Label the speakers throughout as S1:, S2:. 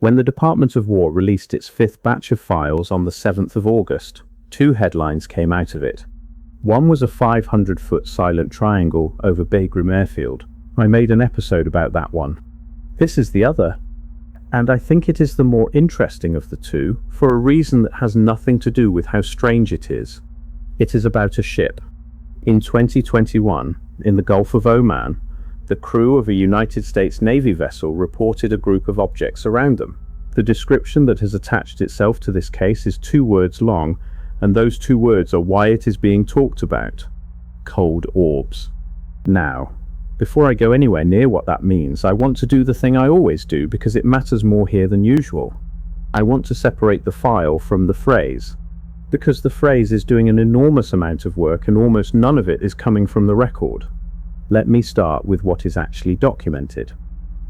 S1: When the Department of War released its fifth batch of files on the 7th of August, two headlines came out of it. One was a 500-foot silent triangle over Bagram Airfield. I made an episode about that one. This is the other, and I think it is the more interesting of the two for a reason that has nothing to do with how strange it is. It is about a ship. In 2021, in the Gulf of Oman, the crew of a United States Navy vessel reported a group of objects around them. The description that has attached itself to this case is 2 words long, and those 2 words are why it is being talked about. Cold orbs. Now, before I go anywhere near what that means, I want to do the thing I always do because it matters more here than usual. I want to separate the file from the phrase, because the phrase is doing an enormous amount of work and almost none of it is coming from the record. Let me start with what is actually documented.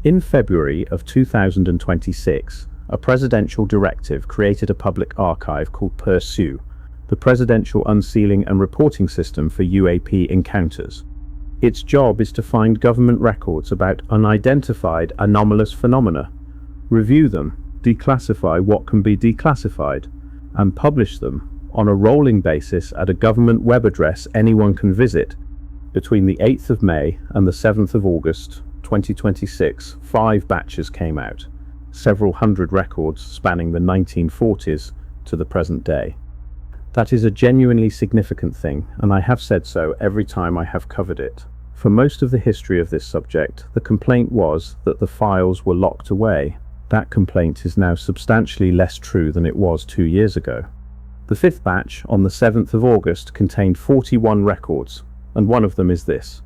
S1: In February of 2026, a presidential directive created a public archive called PURSUE, the Presidential Unsealing and Reporting System for UAP Encounters. Its job is to find government records about unidentified anomalous phenomena, review them, declassify what can be declassified, and publish them on a rolling basis at a government web address anyone can visit. Between the 8th of May and the 7th of August 2026, 5 batches came out, several hundred records spanning the 1940s to the present day. That is a genuinely significant thing, and I have said so every time I have covered it. For most of the history of this subject, the complaint was that the files were locked away. That complaint is now substantially less true than it was 2 years ago. The 5th batch, on the 7th of August, contained 41 records, and one of them is this: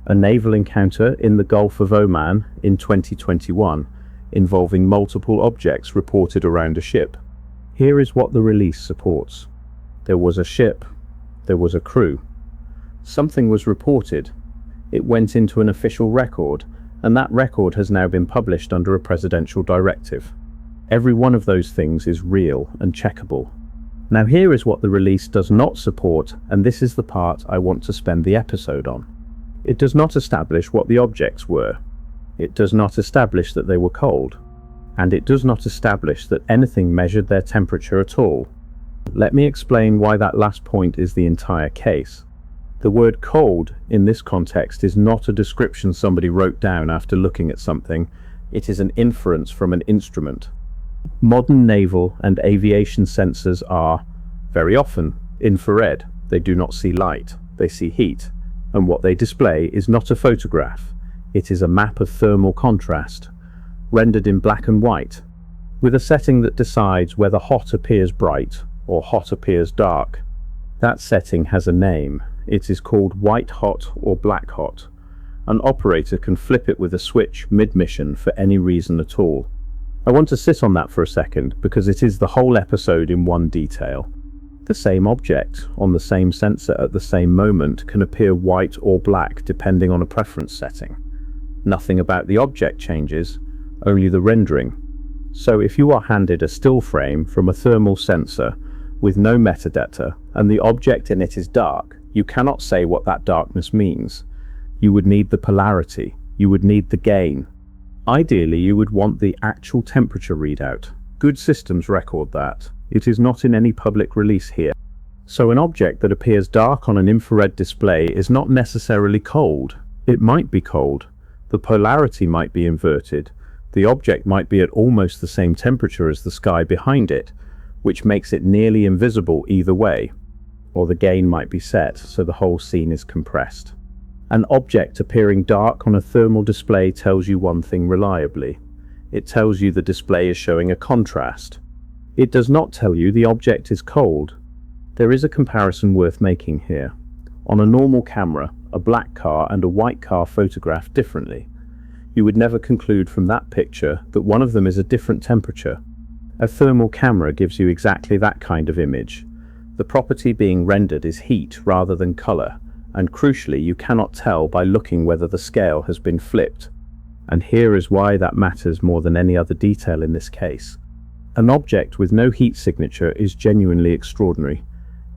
S1: a naval encounter in the Gulf of Oman in 2021, involving multiple objects reported around a ship. Here is what the release supports. There was a ship. There was a crew. Something was reported. It went into an official record, and that record has now been published under a presidential directive. Every one of those things is real and checkable. Now here is what the release does not support, and this is the part I want to spend the episode on. It does not establish what the objects were. It does not establish that they were cold. And it does not establish that anything measured their temperature at all. Let me explain why that last point is the entire case. The word cold in this context is not a description somebody wrote down after looking at something. It is an inference from an instrument. Modern naval and aviation sensors are, very often, infrared. They do not see light, they see heat. And what they display is not a photograph. It is a map of thermal contrast, rendered in black and white, with a setting that decides whether hot appears bright or hot appears dark. That setting has a name. It is called white hot or black hot. An operator can flip it with a switch mid-mission for any reason at all. I want to sit on that for a second because it is the whole episode in one detail. The same object on the same sensor at the same moment can appear white or black depending on a preference setting. Nothing about the object changes, only the rendering. So if you are handed a still frame from a thermal sensor with no metadata and the object in it is dark, you cannot say what that darkness means. You would need the polarity, you would need the gain. Ideally, you would want the actual temperature readout. Good systems record that. It is not in any public release here. So an object that appears dark on an infrared display is not necessarily cold. It might be cold. The polarity might be inverted. The object might be at almost the same temperature as the sky behind it, which makes it nearly invisible either way. Or the gain might be set so the whole scene is compressed. An object appearing dark on a thermal display tells you one thing reliably. It tells you the display is showing a contrast. It does not tell you the object is cold. There is a comparison worth making here. On a normal camera, a black car and a white car photograph differently. You would never conclude from that picture that one of them is a different temperature. A thermal camera gives you exactly that kind of image. The property being rendered is heat rather than color, and crucially you cannot tell by looking whether the scale has been flipped. And here is why that matters more than any other detail in this case. An object with no heat signature is genuinely extraordinary.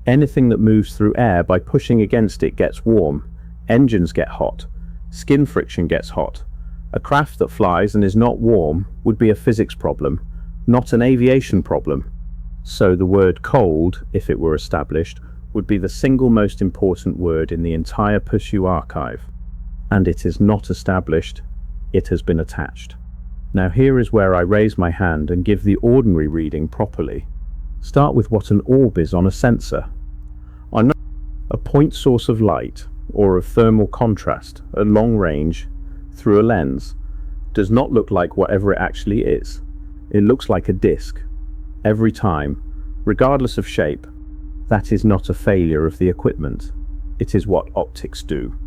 S1: Anything that moves through air by pushing against it gets warm. Engines get hot. Skin friction gets hot. A craft that flies and is not warm would be a physics problem, not an aviation problem. So the word cold, if it were established, would be the single most important word in the entire Pursuit archive. And it is not established, it has been attached. Now here is where I raise my hand and give the ordinary reading properly. Start with what an orb is on a sensor. A point source of light, or of thermal contrast, at long range, through a lens, does not look like whatever it actually is. It looks like a disc. Every time, regardless of shape. That is not a failure of the equipment. It is what optics do.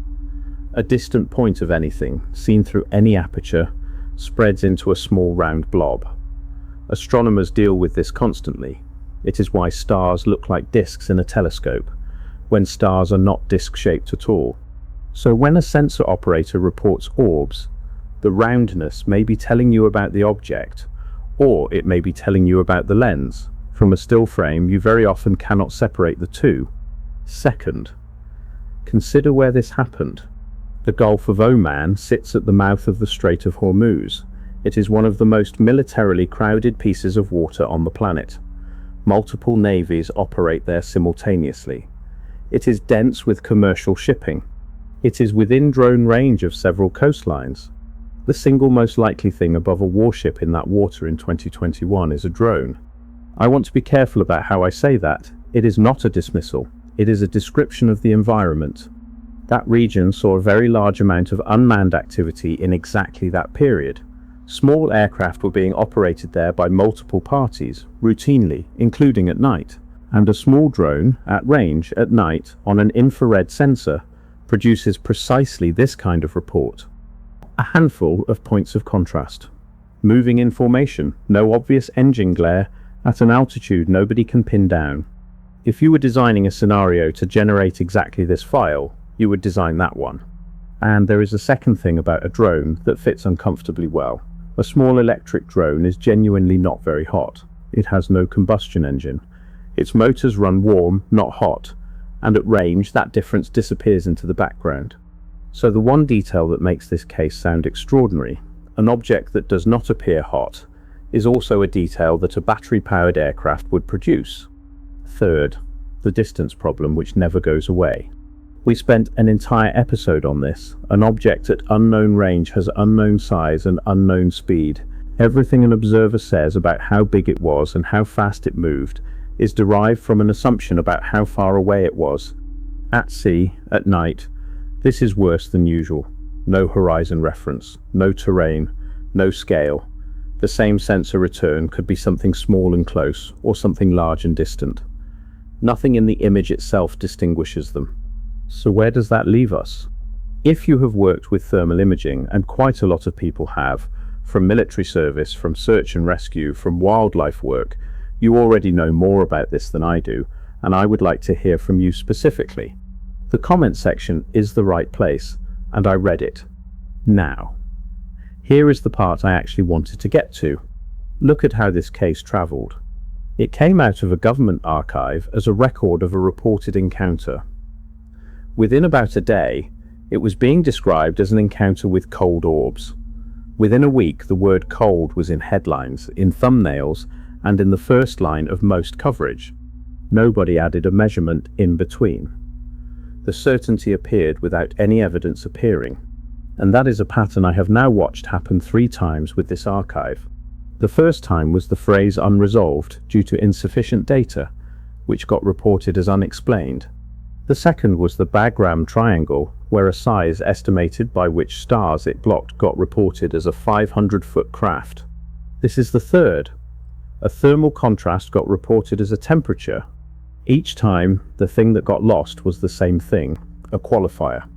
S1: A distant point of anything, seen through any aperture, spreads into a small round blob. Astronomers deal with this constantly. It is why stars look like discs in a telescope, when stars are not disc-shaped at all. So when a sensor operator reports orbs, the roundness may be telling you about the object, or it may be telling you about the lens. From a still frame, you very often cannot separate the two. Second, consider where this happened. The Gulf of Oman sits at the mouth of the Strait of Hormuz. It is one of the most militarily crowded pieces of water on the planet. Multiple navies operate there simultaneously. It is dense with commercial shipping. It is within drone range of several coastlines. The single most likely thing above a warship in that water in 2021 is a drone. I want to be careful about how I say that. It is not a dismissal. It is a description of the environment. That region saw a very large amount of unmanned activity in exactly that period. Small aircraft were being operated there by multiple parties, routinely, including at night. And a small drone, at range, at night, on an infrared sensor, produces precisely this kind of report. A handful of points of contrast. Moving in formation, no obvious engine glare, at an altitude nobody can pin down. If you were designing a scenario to generate exactly this file, you would design that one. And there is a second thing about a drone that fits uncomfortably well. A small electric drone is genuinely not very hot. It has no combustion engine. Its motors run warm, not hot, and at range that difference disappears into the background. So the one detail that makes this case sound extraordinary, an object that does not appear hot, is also a detail that a battery-powered aircraft would produce. Third, the distance problem which never goes away. We spent an entire episode on this. An object at unknown range has unknown size and unknown speed. Everything an observer says about how big it was and how fast it moved is derived from an assumption about how far away it was. At sea, at night, this is worse than usual. No horizon reference, no terrain, no scale. The same sensor return could be something small and close, or something large and distant. Nothing in the image itself distinguishes them. So where does that leave us? If you have worked with thermal imaging, and quite a lot of people have, from military service, from search and rescue, from wildlife work, you already know more about this than I do, and I would like to hear from you specifically. The comment section is the right place, and I read it. Now, here is the part I actually wanted to get to. Look at how this case travelled. It came out of a government archive as a record of a reported encounter. Within about a day, it was being described as an encounter with cold orbs. Within a week, the word cold was in headlines, in thumbnails, and in the first line of most coverage. Nobody added a measurement in between. The certainty appeared without any evidence appearing. And that is a pattern I have now watched happen 3 times with this archive. The first time was the phrase unresolved due to insufficient data, which got reported as unexplained. The second was the Bagram triangle, where a size estimated by which stars it blocked got reported as a 500-foot craft. This is the third. A thermal contrast got reported as a temperature. Each time, the thing that got lost was the same thing, a qualifier.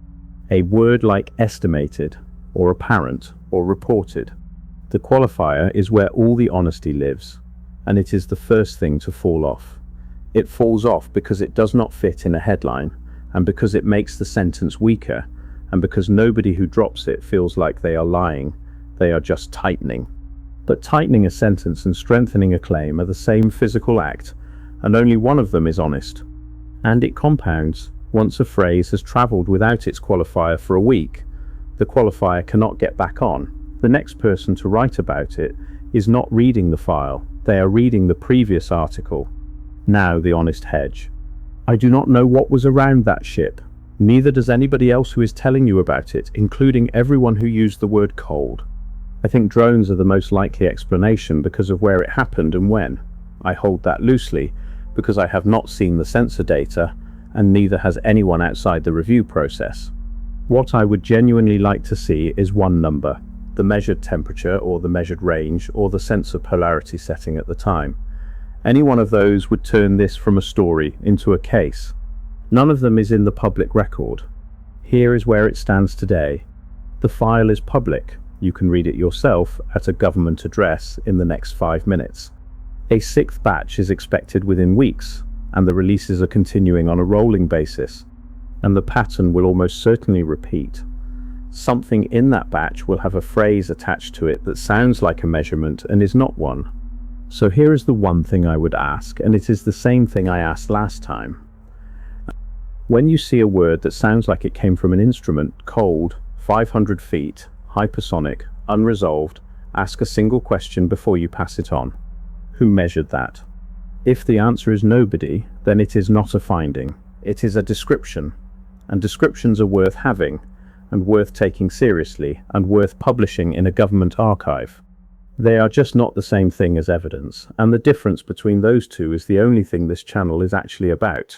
S1: A word like estimated, or apparent, or reported. The qualifier is where all the honesty lives, and it is the first thing to fall off. It falls off because it does not fit in a headline, and because it makes the sentence weaker, and because nobody who drops it feels like they are lying, they are just tightening. But tightening a sentence and strengthening a claim are the same physical act, and only one of them is honest. And it compounds. Once a phrase has travelled without its qualifier for a week, the qualifier cannot get back on. The next person to write about it is not reading the file, they are reading the previous article. Now the honest hedge. I do not know what was around that ship. Neither does anybody else who is telling you about it, including everyone who used the word cold. I think drones are the most likely explanation because of where it happened and when. I hold that loosely because I have not seen the sensor data, and neither has anyone outside the review process. What I would genuinely like to see is one number, the measured temperature or the measured range or the sensor polarity setting at the time. Any one of those would turn this from a story into a case. None of them is in the public record. Here is where it stands today. The file is public. You can read it yourself at a government address in the next 5 minutes. A sixth batch is expected within weeks, and the releases are continuing on a rolling basis, and the pattern will almost certainly repeat. Something in that batch will have a phrase attached to it that sounds like a measurement and is not one. So here is the one thing I would ask, and it is the same thing I asked last time. When you see a word that sounds like it came from an instrument, cold, 500 feet, hypersonic, unresolved, ask a single question before you pass it on. Who measured that? If the answer is nobody, then it is not a finding. It is a description. And descriptions are worth having, and worth taking seriously, and worth publishing in a government archive. They are just not the same thing as evidence, and the difference between those two is the only thing this channel is actually about.